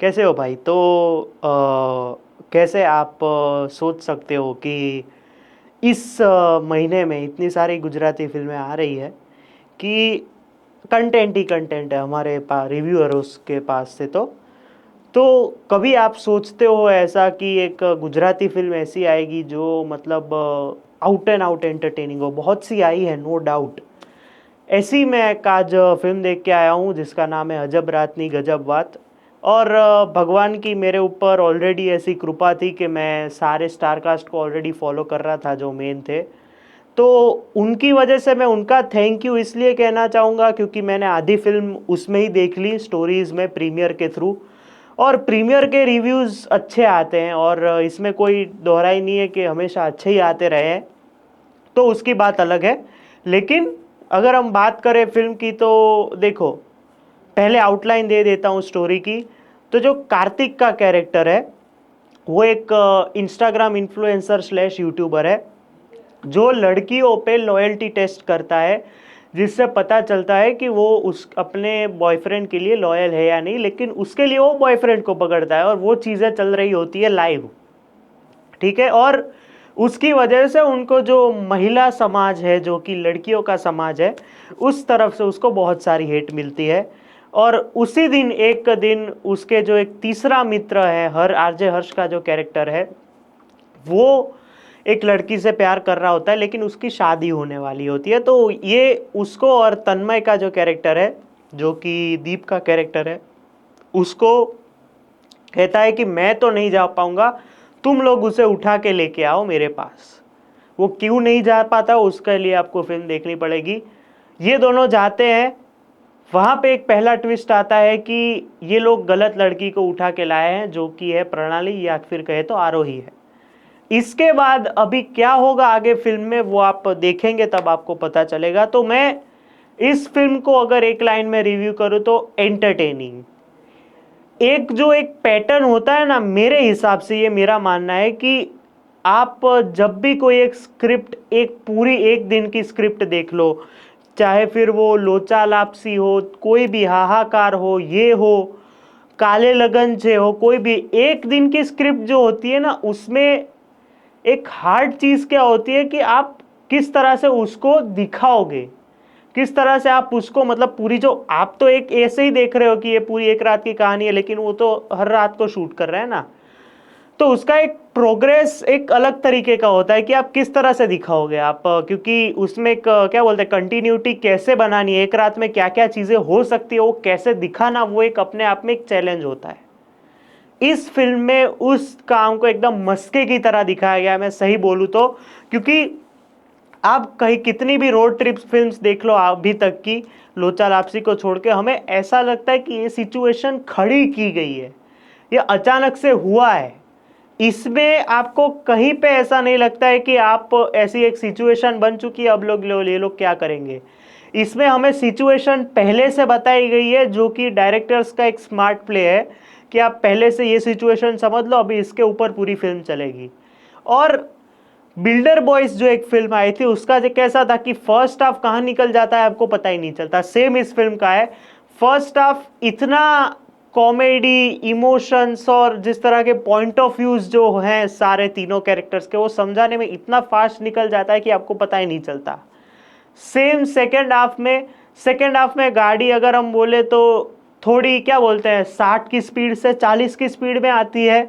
कैसे हो भाई? तो कैसे आप सोच सकते हो कि इस महीने में इतनी सारी गुजराती फिल्में आ रही है कि कंटेंट ही कंटेंट है हमारे पास रिव्यूअर्स के पास से। तो कभी आप सोचते हो ऐसा कि एक गुजराती फिल्म ऐसी आएगी जो मतलब आउट एंड आउट एंटरटेनिंग हो? बहुत सी आई है, नो डाउट। ऐसी मैं एक आज फिल्म देख के आया हूँ जिसका नाम है अजब रातनी गजब बात। और भगवान की मेरे ऊपर ऑलरेडी ऐसी कृपा थी कि मैं सारे स्टारकास्ट को ऑलरेडी फॉलो कर रहा था जो मेन थे। तो उनकी वजह से मैं उनका थैंक यू इसलिए कहना चाहूँगा क्योंकि मैंने आधी फिल्म उसमें ही देख ली, स्टोरीज़ में, प्रीमियर के थ्रू। और प्रीमियर के रिव्यूज़ अच्छे आते हैं और इसमें कोई दोहराई नहीं है कि हमेशा अच्छे ही आते रहे हैं, तो उसकी बात अलग है। लेकिन अगर हम बात करें फिल्म की तो देखो, पहले आउटलाइन दे देता हूँ स्टोरी की। तो जो कार्तिक का कैरेक्टर है वो एक इंस्टाग्राम इन्फ्लुएंसर स्लैश यूट्यूबर है जो लड़कियों पे लॉयल्टी टेस्ट करता है, जिससे पता चलता है कि वो उस अपने बॉयफ्रेंड के लिए लॉयल है या नहीं। लेकिन उसके लिए वो बॉयफ्रेंड को पकड़ता है और वो चीज़ें चल रही होती है लाइव, ठीक है। और उसकी वजह से उनको जो महिला समाज है, जो कि लड़कियों का समाज है, उस तरफ से उसको बहुत सारी हेट मिलती है। और उसी दिन एक दिन उसके जो एक तीसरा मित्र है, हर आरजे हर्ष का जो कैरेक्टर है, वो एक लड़की से प्यार कर रहा होता है लेकिन उसकी शादी होने वाली होती है। तो ये उसको और तन्मय का जो कैरेक्टर है, जो कि दीप का कैरेक्टर है, उसको कहता है कि मैं तो नहीं जा पाऊंगा, तुम लोग उसे उठा के लेके आओ मेरे पास। वो क्यों नहीं जा पाता उसके लिए आपको फिल्म देखनी पड़ेगी। ये दोनों जाते हैं, वहाँ पे एक पहला ट्विस्ट आता है कि ये लोग गलत लड़की को उठा के लाए हैं, जो कि है प्रणाली या फिर कहे तो आरोही है। इसके बाद अभी क्या होगा आगे फिल्म में वो आप देखेंगे तब आपको पता चलेगा। तो मैं इस फिल्म को अगर एक लाइन में रिव्यू करूँ तो एंटरटेनिंग। एक पैटर्न होता है ना, मेरे हिसाब से ये मेरा मानना है कि आप जब भी कोई एक स्क्रिप्ट, एक पूरी एक दिन की स्क्रिप्ट देख लो, चाहे फिर वो लोचा लापसी हो, कोई भी हाहाकार हो, ये हो, काले लगन से हो, कोई भी एक दिन की स्क्रिप्ट जो होती है ना, उसमें एक हार्ड चीज़ क्या होती है कि आप किस तरह से उसको दिखाओगे, किस तरह से आप उसको मतलब पूरी जो आप तो एक ऐसे ही देख रहे हो कि ये पूरी एक रात की कहानी है, लेकिन वो तो हर रात को शूट कर रहे हैं ना। तो उसका एक प्रोग्रेस एक अलग तरीके का होता है कि आप किस तरह से दिखाओगे आप, क्योंकि उसमें एक क्या बोलते हैं, कंटिन्यूटी कैसे बनानी है, एक रात में क्या क्या चीज़ें हो सकती है वो कैसे दिखाना, वो एक अपने आप में एक चैलेंज होता है। इस फिल्म में उस काम को एकदम मस्के की तरह दिखाया गया है, मैं सही बोलूँ तो। क्योंकि आप कहीं कितनी भी रोड ट्रिप फिल्म्स देख लो अभी तक की, लोचा लापसी को छोड़ के, हमें ऐसा लगता है कि ये सिचुएशन खड़ी की गई है, ये अचानक से हुआ है। इसमें आपको कहीं पे ऐसा नहीं लगता है कि आप ऐसी एक सिचुएशन बन चुकी है, अब ये लोग क्या करेंगे। इसमें हमें सिचुएशन पहले से बताई गई है, जो कि डायरेक्टर्स का एक स्मार्ट प्ले है कि आप पहले से ये सिचुएशन समझ लो, अभी इसके ऊपर पूरी फिल्म चलेगी। और बिल्डर बॉयज जो एक फिल्म आई थी उसका जो कैसा था कि फर्स्ट हाफ कहाँ निकल जाता है आपको पता ही नहीं चलता, सेम इस फिल्म का है। फर्स्ट हाफ इतना कॉमेडी, इमोशंस और जिस तरह के पॉइंट ऑफ व्यूज जो हैं सारे तीनों कैरेक्टर्स के, वो समझाने में इतना फास्ट निकल जाता है कि आपको पता ही नहीं चलता। सेम सेकेंड हाफ में गाड़ी अगर हम बोले तो थोड़ी क्या बोलते हैं, 60 की स्पीड से 40 की स्पीड में आती है,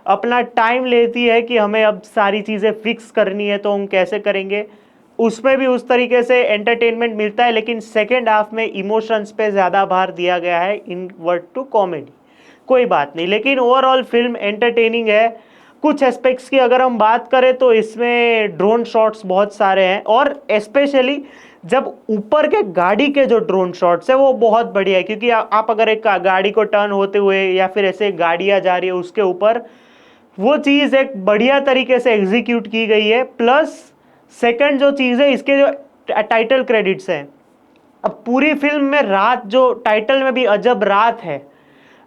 अपना टाइम लेती है कि हमें अब सारी चीज़ें फिक्स करनी है तो हम कैसे करेंगे। उसमें भी उस तरीके से एंटरटेनमेंट मिलता है, लेकिन सेकेंड हाफ में इमोशंस पे ज़्यादा भार दिया गया है इन वर्ड टू कॉमेडी। कोई बात नहीं, लेकिन ओवरऑल फिल्म एंटरटेनिंग है। कुछ एस्पेक्ट्स की अगर हम बात करें तो इसमें ड्रोन शॉट्स बहुत सारे हैं, और स्पेशली जब ऊपर के गाड़ी के जो ड्रोन शॉट्स है वो बहुत बढ़िया है। क्योंकि आप अगर एक गाड़ी को टर्न होते हुए या फिर ऐसे गाड़ियाँ जा रही है उसके ऊपर, वो चीज़ एक बढ़िया तरीके से एग्जीक्यूट की गई है। प्लस सेकंड जो चीज़ है, इसके जो टाइटल क्रेडिट्स हैं, अब पूरी फिल्म में रात, जो टाइटल में भी अजब रात है,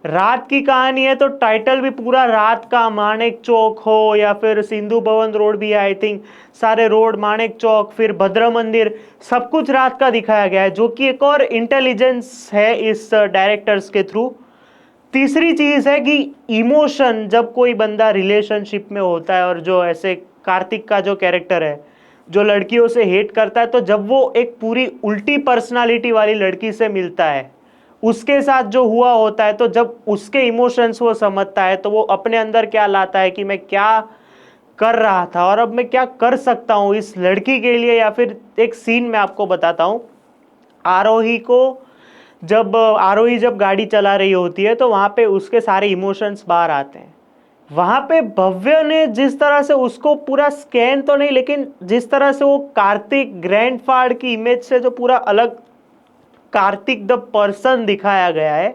रात की कहानी है, तो टाइटल भी पूरा रात का, माणिक चौक हो या फिर सिंधु भवन रोड भी है आई थिंक, सारे रोड, माणिक चौक, फिर भद्र मंदिर, सब कुछ रात का दिखाया गया है, जो कि एक और इंटेलिजेंस है इस डायरेक्टर्स के थ्रू। तीसरी चीज है कि इमोशन, जब कोई बंदा रिलेशनशिप में होता है और जो ऐसे कार्तिक का जो कैरेक्टर है जो लड़कियों से हेट करता है, तो जब वो एक पूरी उल्टी पर्सनालिटी वाली लड़की से मिलता है, उसके साथ जो हुआ होता है, तो जब उसके इमोशंस वो समझता है तो वो अपने अंदर क्या लाता है कि मैं क्या कर रहा था और अब मैं क्या कर सकता हूं इस लड़की के लिए। या फिर एक सीन मैं आपको बताता हूं, आरोही को आरोही जब गाड़ी चला रही होती है तो वहां पे उसके सारे इमोशंस बाहर आते हैं। वहां पे भव्य ने जिस तरह से उसको पूरा स्कैन तो नहीं, लेकिन जिस तरह से वो कार्तिक ग्रैंडफादर की इमेज से जो पूरा अलग कार्तिक द पर्सन दिखाया गया है,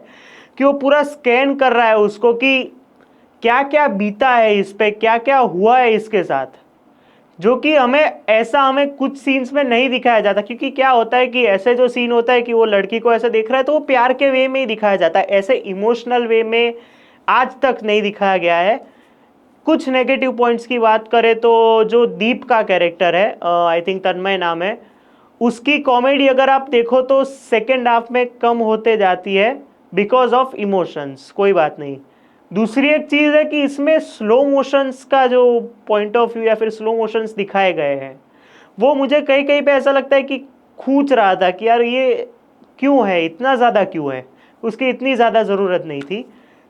कि वो पूरा स्कैन कर रहा है उसको कि क्या क्या बीता है इस पे, क्या क्या हुआ है इसके साथ, जो कि हमें कुछ सीन्स में नहीं दिखाया जाता। क्योंकि क्या होता है कि ऐसे जो सीन होता है कि वो लड़की को ऐसे देख रहा है तो वो प्यार के वे में ही दिखाया जाता है, ऐसे इमोशनल वे में आज तक नहीं दिखाया गया है। कुछ नेगेटिव पॉइंट्स की बात करें तो जो दीप का कैरेक्टर है, आई थिंक तन्मय नाम है, उसकी कॉमेडी अगर आप देखो तो सेकेंड हाफ में कम होते जाती है बिकॉज ऑफ इमोशंस। कोई बात नहीं। दूसरी एक चीज है कि इसमें स्लो मोशंस का जो पॉइंट ऑफ व्यू या फिर स्लो मोशंस दिखाए गए हैं, वो मुझे कहीं कहीं पे ऐसा लगता है कि खूंच रहा था कि यार ये क्यों है, इतना ज़्यादा क्यों है, उसकी इतनी ज़्यादा ज़रूरत नहीं थी।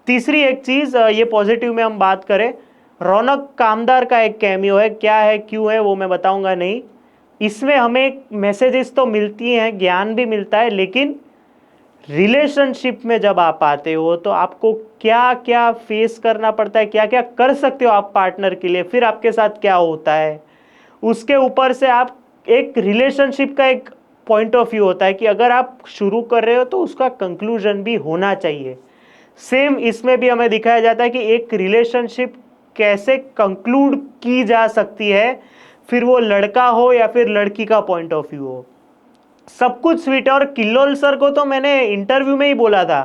तीसरी एक चीज़, ये पॉजिटिव में हम बात करें, रौनक कामदार का एक कैमियो है, क्या है क्यों है वो मैं बताऊंगा नहीं। इसमें हमें मैसेजेस तो मिलती हैं, ज्ञान भी मिलता है, लेकिन रिलेशनशिप में जब आप आते हो तो आपको क्या क्या फेस करना पड़ता है, क्या क्या कर सकते हो आप पार्टनर के लिए, फिर आपके साथ क्या होता है, उसके ऊपर से आप एक रिलेशनशिप का एक पॉइंट ऑफ व्यू होता है कि अगर आप शुरू कर रहे हो तो उसका कंक्लूजन भी होना चाहिए। सेम इसमें भी हमें दिखाया जाता है कि एक रिलेशनशिप कैसे कंक्लूड की जा सकती है, फिर वो लड़का हो या फिर लड़की का पॉइंट ऑफ व्यू हो, सब कुछ स्वीट है। और किल्लोल सर को तो मैंने इंटरव्यू में ही बोला था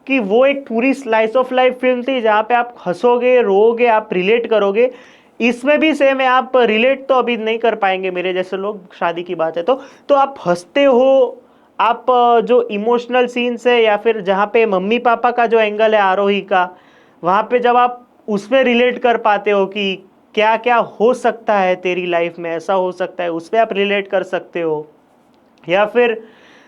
कि वो एक पूरी स्लाइस ऑफ लाइफ फिल्म थी जहाँ पे आप हंसोगे, रोओगे, आप रिलेट करोगे। इसमें भी सेम है, आप रिलेट तो अभी नहीं कर पाएंगे मेरे जैसे लोग, शादी की बात है तो आप हंसते हो। आप जो इमोशनल सीन्स है या फिर जहाँ पे मम्मी पापा का जो एंगल है आरोही का, वहाँ पे जब आप उसमें रिलेट कर पाते हो कि क्या क्या हो सकता है तेरी लाइफ में, ऐसा हो सकता है, उस पर आप रिलेट कर सकते हो। या फिर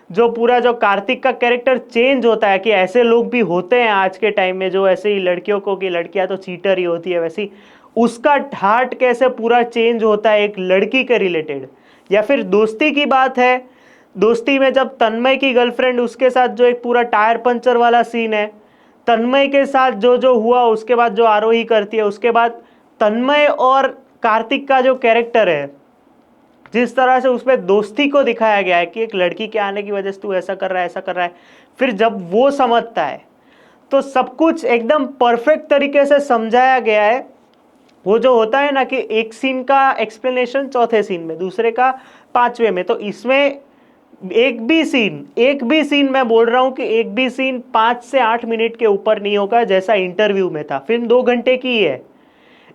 जो पूरा जो कार्तिक का कैरेक्टर चेंज होता है कि ऐसे लोग भी होते हैं आज के टाइम में जो ऐसे ही लड़कियों को कि लड़कियां तो चीटर ही होती है, वैसी उसका ठाट कैसे पूरा चेंज होता है एक लड़की के रिलेटेड। या फिर दोस्ती की बात है, दोस्ती में जब तन्मय की गर्लफ्रेंड उसके साथ जो एक पूरा टायर पंचर वाला सीन है, तन्मय के साथ जो जो हुआ उसके बाद जो आरोही करती है, उसके बाद तन्मय और कार्तिक का जो कैरेक्टर है, जिस तरह से उसमें दोस्ती को दिखाया गया है कि एक लड़की के आने की वजह से तू ऐसा कर रहा है, ऐसा कर रहा है, फिर जब वो समझता है तो सब कुछ एकदम परफेक्ट तरीके से समझाया गया है। वो जो होता है ना कि एक सीन का एक्सप्लेनेशन चौथे सीन में, दूसरे का पांचवें में, तो इसमें एक भी सीन मैं बोल रहा हूं कि एक भी सीन 5 से 8 मिनट के ऊपर नहीं होगा, जैसा इंटरव्यू में था। फिल्म 2 घंटे की ही है,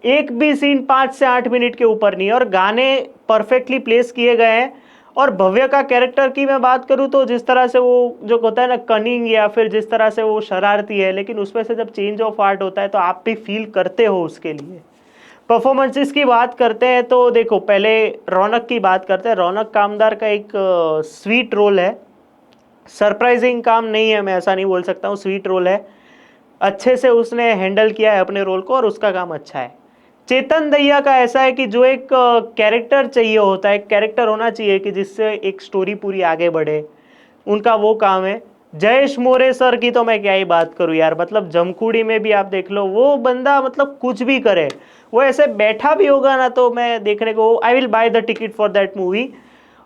एक भी सीन 5 से 8 मिनट के ऊपर नहीं है, और गाने परफेक्टली प्लेस किए गए हैं। और भव्य का कैरेक्टर की मैं बात करूं तो जिस तरह से वो जो होता है ना कनिंग, या फिर जिस तरह से वो शरारती है, लेकिन उसमें से जब चेंज ऑफ आर्ट होता है तो आप भी फील करते हो उसके लिए। परफॉर्मेंसेस की बात करते हैं तो देखो, पहले रौनक की बात करते हैं। रौनक कामदार का एक स्वीट रोल है, सरप्राइजिंग काम नहीं है, मैं ऐसा नहीं बोल सकता हूँ, स्वीट रोल है, अच्छे से उसने हैंडल किया है अपने रोल को और उसका काम अच्छा है। चेतन दैया का ऐसा है कि जो एक कैरेक्टर चाहिए होता है, एक कैरेक्टर होना चाहिए कि जिससे एक स्टोरी पूरी आगे बढ़े, उनका वो काम है। जयेश मोरे सर की तो मैं क्या ही बात करूं यार, मतलब जमकुड़ी में भी आप देख लो, वो बंदा मतलब कुछ भी करे, वो ऐसे बैठा भी होगा ना तो मैं देखने को I will by the ticket for that movie.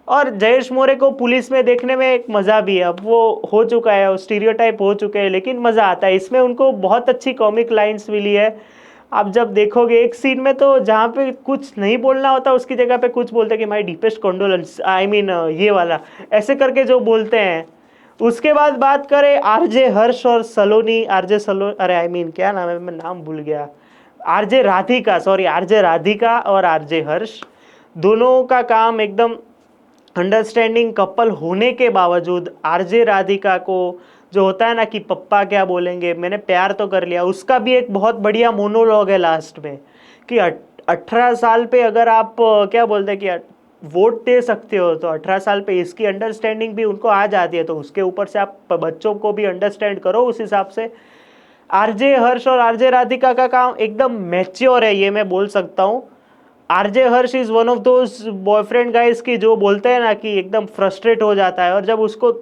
और जयेश मोरे को पुलिस में देखने में एक मज़ा भी है, अब वो हो चुका है, स्टीरियोटाइप हो चुके हैं, लेकिन मज़ा आता है इसमें। उनको बहुत अच्छी कॉमिक लाइन्स मिली है। आप जब देखोगे एक सीन में तो जहाँ पे कुछ नहीं बोलना होता उसकी जगह पे कुछ बोलते हैं कि माई डीपेस्ट कॉन्डोलेंस, आई मीन ये वाला, ऐसे करके जो बोलते हैं। उसके बाद बात करें आरजे हर्ष और सलोनी, आरजे सलो अरे आई मीन क्या नाम है, मैं नाम भूल गया, RJ Radhika, sorry RJ Radhika और आरजे हर्ष, दोनों का काम एकदम अंडरस्टैंडिंग कपल होने के बावजूद आरजे राधिका को जो होता है ना कि पप्पा क्या बोलेंगे, मैंने प्यार तो कर लिया, उसका भी एक बहुत बढ़िया मोनोलॉग है लास्ट में कि 18 साल पे अगर आप क्या बोलते हैं कि वोट दे सकते हो, तो 18 साल पे इसकी अंडरस्टैंडिंग भी उनको आ जाती है, तो उसके ऊपर से आप बच्चों को भी अंडरस्टैंड करो उस हिसाब से। आरजे हर्ष और आरजे राधिका का काम एकदम मैच्योर है, ये मैं बोल सकता हूँ। RJ Harsh is one of those boyfriend guys की जो बोलते हैं ना कि एकदम फ्रस्ट्रेट हो जाता है, और जब उसको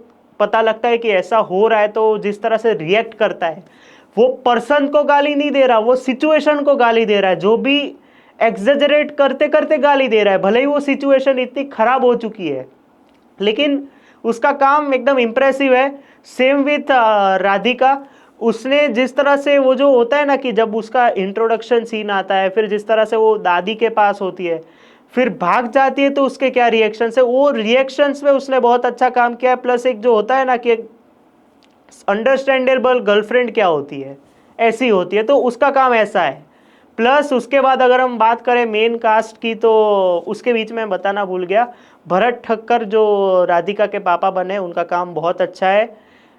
पता लगता है कि ऐसा हो रहा है तो जिस तरह से रिएक्ट करता है, वो पर्सन को गाली नहीं दे रहा, वो सिचुएशन को गाली दे रहा है, जो भी एग्जेजरेट करते करते गाली दे रहा है, भले ही वो सिचुएशन इतनी खराब हो चुकी है, लेकिन उसका काम एकदम इंप्रेसिव है। सेम विथ राधिका, उसने जिस तरह से वो जो होता है ना कि जब उसका इंट्रोडक्शन सीन आता है, फिर जिस तरह से वो दादी के पास होती है, फिर भाग जाती है, तो उसके क्या रिएक्शंस है, वो रिएक्शंस में उसने बहुत अच्छा काम किया है। प्लस एक जो होता है ना कि अंडरस्टैंडेबल गर्लफ्रेंड क्या होती है, ऐसी होती है, तो उसका काम ऐसा है। प्लस उसके बाद अगर हम बात करें मेन कास्ट की, तो उसके बीच में बताना भूल गया, भरत ठक्कर जो राधिका के पापा बने, उनका काम बहुत अच्छा है।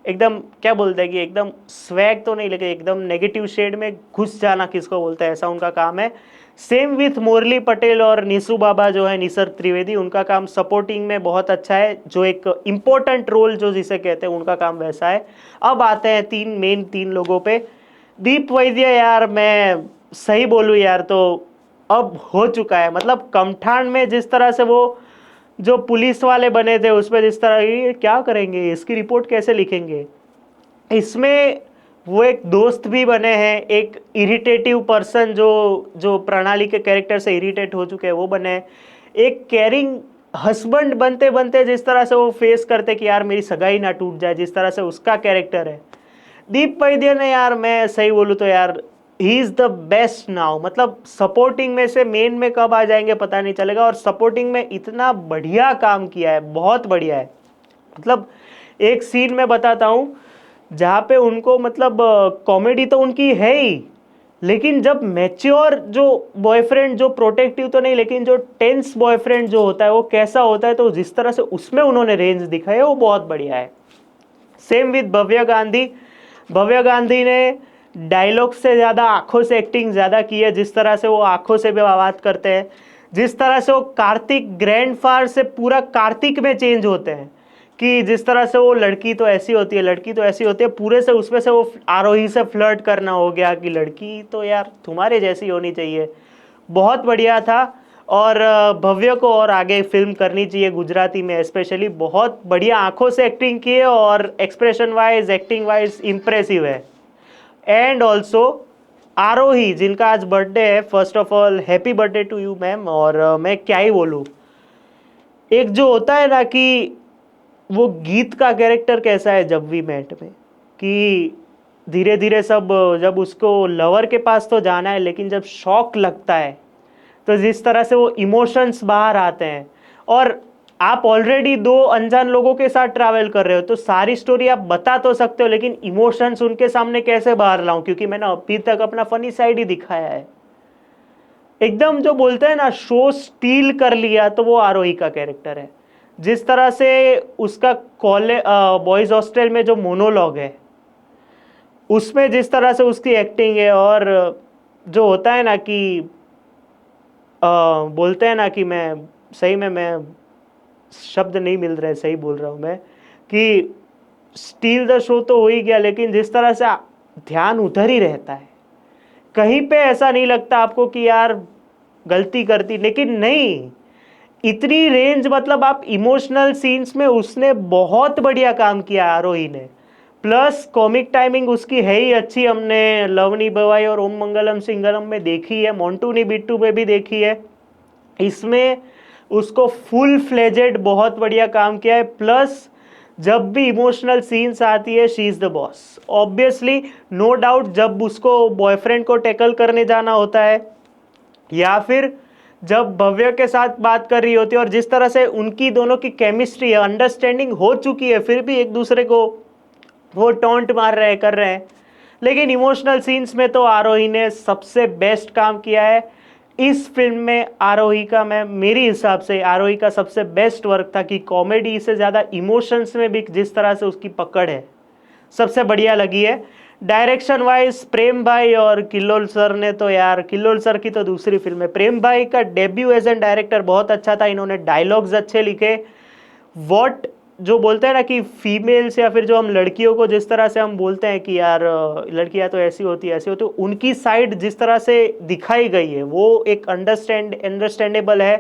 एकदम क्या बोलते हैं कि एकदम स्वैग तो नहीं, लेकिन एकदम नेगेटिव शेड में घुस जाना किसको बोलते हैं, ऐसा उनका काम है। सेम विथ मुरली पटेल और निशु बाबा जो है, निसर्ग त्रिवेदी, उनका काम सपोर्टिंग में बहुत अच्छा है, जो एक इम्पोर्टेंट रोल जो जिसे कहते हैं उनका काम वैसा है। अब आते हैं तीन लोगों पे। दीप वैद्य, यार मैं सही बोलूँ यार तो अब हो चुका है, मतलब कमठान में जिस तरह से वो जो पुलिस वाले बने थे, उसमें जिस तरह ये क्या करेंगे, इसकी रिपोर्ट कैसे लिखेंगे, इसमें वो एक दोस्त भी बने हैं, एक इरिटेटिव पर्सन जो जो प्रणाली के कैरेक्टर से इरिटेट हो चुके हैं वो बने हैं, एक केयरिंग हस्बैंड बनते बनते जिस तरह से वो फेस करते कि यार मेरी सगाई ना टूट जाए, जिस तरह से उसका कैरेक्टर है। दीप वैद्य ने, यार मैं सही बोलूँ तो यार he is the best now, मतलब सपोर्टिंग में से मेन में कब आ जाएंगे पता नहीं चलेगा, और सपोर्टिंग में इतना बढ़िया काम किया है, बहुत बढ़िया है। मतलब एक सीन में बताता हूँ जहाँ पे उनको मतलब कॉमेडी तो उनकी है ही, लेकिन जब मैच्योर जो बॉयफ्रेंड, जो प्रोटेक्टिव तो नहीं लेकिन जो टेंस बॉयफ्रेंड जो होता है वो कैसा होता है, तो जिस तरह से उसमें उन्होंने रेंज दिखाई है वो बहुत बढ़िया है। सेम विद भव्य गांधी, भव्य गांधी ने डायलॉग से ज़्यादा आंखों से एक्टिंग ज़्यादा की है, जिस तरह से वो आंखों से भी बात करते हैं, जिस तरह से वो कार्तिक ग्रैंडफादर से पूरा कार्तिक में चेंज होते हैं, कि जिस तरह से वो लड़की तो ऐसी होती है, लड़की तो ऐसी होती है, पूरे से उसमें से वो आरोही से फ्लर्ट करना हो गया कि लड़की तो यार तुम्हारे जैसी होनी चाहिए, बहुत बढ़िया था। और भव्य को और आगे फिल्म करनी चाहिए गुजराती में स्पेशली, बहुत बढ़िया आंखों से एक्टिंग की है, और expression wise acting wise impressive है। एंड ऑल्सो आरोही, जिनका आज बर्थडे है, first of all happy birthday to you ma'am. और मैं क्या ही बोलूँ, एक जो होता है ना कि वो गीत का कैरेक्टर कैसा है जब वी मेट में, कि धीरे धीरे सब, जब उसको लवर के पास तो जाना है, लेकिन जब शॉक लगता है तो जिस तरह से वो इमोशंस बाहर आते हैं, और आप ऑलरेडी दो अनजान लोगों के साथ ट्रैवल कर रहे हो, तो सारी स्टोरी आप बता तो सकते हो, लेकिन इमोशंस उनके सामने कैसे बाहर लाऊं, क्योंकि मैंने अभी तक अपना फनी साइड ही दिखाया है। एकदम जो बोलते हैं ना शो स्टील कर लिया, तो वो आरोही का कैरेक्टर है। जिस तरह से उसका कॉलेज बॉयज हॉस्टल में जो मोनोलॉग है, उसमें जिस तरह से उसकी एक्टिंग है, और जो होता है ना कि बोलते हैं ना कि मैं सही में, मैं शब्द नहीं मिल रहे, सही बोल रहा हूँ मैं, कि स्टील द शो तो हो ही गया, लेकिन जिस तरह से ध्यान उधर ही रहता है, कहीं पे ऐसा नहीं लगता आपको कि यार गलती करती, लेकिन नहीं, इतनी रेंज, मतलब आप इमोशनल सीन्स में उसने बहुत बढ़िया काम किया आरोही ने। प्लस कॉमिक टाइमिंग उसकी है ही अच्छी, हमने लवनी बवाई और ओम मंगलम सिंगलम में देखी है, मोंटू नी बिट्टू में भी देखी है, इसमें उसको फुल फ्लेजेड बहुत बढ़िया काम किया है। प्लस जब भी इमोशनल सीन्स आती है, she is the boss obviously, no doubt. जब उसको बॉयफ्रेंड को टैकल करने जाना होता है, या फिर जब भव्य के साथ बात कर रही होती है, और जिस तरह से उनकी दोनों की केमिस्ट्री है, अंडरस्टैंडिंग हो चुकी है, फिर भी एक दूसरे को वो टॉन्ट मार रहे हैं, कर रहे हैं, लेकिन इमोशनल सीन्स में तो आरोही ने सबसे बेस्ट काम किया है। इस फिल्म में आरोही का, मैं मेरी हिसाब से आरोही का सबसे बेस्ट वर्क था कि कॉमेडी से ज़्यादा इमोशंस में भी जिस तरह से उसकी पकड़ है सबसे बढ़िया लगी है। डायरेक्शन वाइज प्रेम भाई और किल्लोल सर ने तो यार, किल्लोल सर की तो दूसरी फिल्म है। प्रेम भाई का डेब्यू एज एन डायरेक्टर बहुत अच्छा था, इन्होंने डायलॉग्स अच्छे लिखे। वॉट जो बोलते हैं ना कि फीमेल्स या फिर जो हम लड़कियों को जिस तरह से हम बोलते हैं कि यार लड़कियां तो ऐसी होती है ऐसी होती है, उनकी साइड जिस तरह से दिखाई गई है वो एक अंडरस्टैंडेबल है।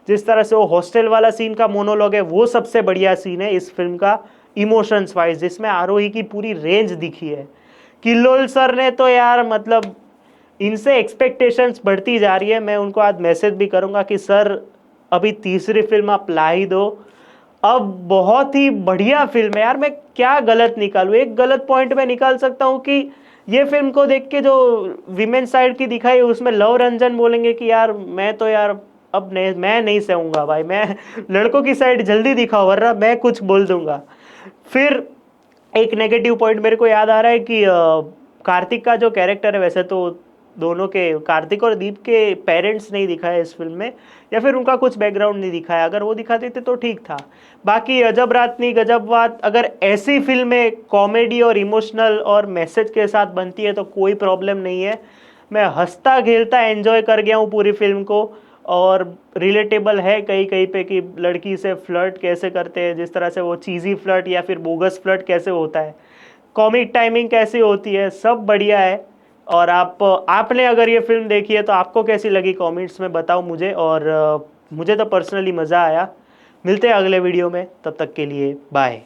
जिस तरह से वो हॉस्टल वाला सीन का मोनोलॉग है वो सबसे बढ़िया सीन है इस फिल्म का इमोशंस वाइज, जिसमें आरोही की पूरी रेंज दिखी है। किल्लोल सर ने तो यार मतलब इनसे एक्सपेक्टेशंस बढ़ती जा रही है। मैं उनको आज मैसेज भी करूंगा कि सर अभी तीसरी फिल्म आप ला ही दो। अब बहुत ही बढ़िया फिल्म है यार, मैं क्या गलत निकालूं। एक गलत पॉइंट में निकाल सकता हूं कि ये फिल्म को देख के जो विमेन साइड की दिखाई उसमें लव रंजन बोलेंगे कि यार मैं तो यार अब नहीं, मैं नहीं सहूंगा भाई, मैं लड़कों की साइड जल्दी दिखाओ वरना मैं कुछ बोल दूंगा। फिर एक नेगेटिव पॉइंट मेरे को याद आ रहा है कि कार्तिक का जो कैरेक्टर है, वैसे तो दोनों के, कार्तिक और दीप के पेरेंट्स नहीं दिखाए इस फिल्म में या फिर उनका कुछ बैकग्राउंड नहीं दिखाया, अगर वो दिखाते थे तो ठीक था। बाकी अजब रातनी गजब बात, अगर ऐसी फिल्में कॉमेडी और इमोशनल और मैसेज के साथ बनती है तो कोई प्रॉब्लम नहीं है। मैं हंसता खेलता एंजॉय कर गया हूँ पूरी फिल्म को। और रिलेटेबल है कहीं कहीं पे कि लड़की से फ्लर्ट कैसे करते हैं, जिस तरह से वो चीज़ी फ्लर्ट या फिर बोगस फ्लर्ट कैसे होता है, कॉमिक टाइमिंग कैसी होती है, सब बढ़िया है। और आपने अगर ये फिल्म देखी है तो आपको कैसी लगी कमेंट्स में बताओ मुझे। और मुझे तो पर्सनली मज़ा आया। मिलते हैं अगले वीडियो में, तब तक के लिए बाय।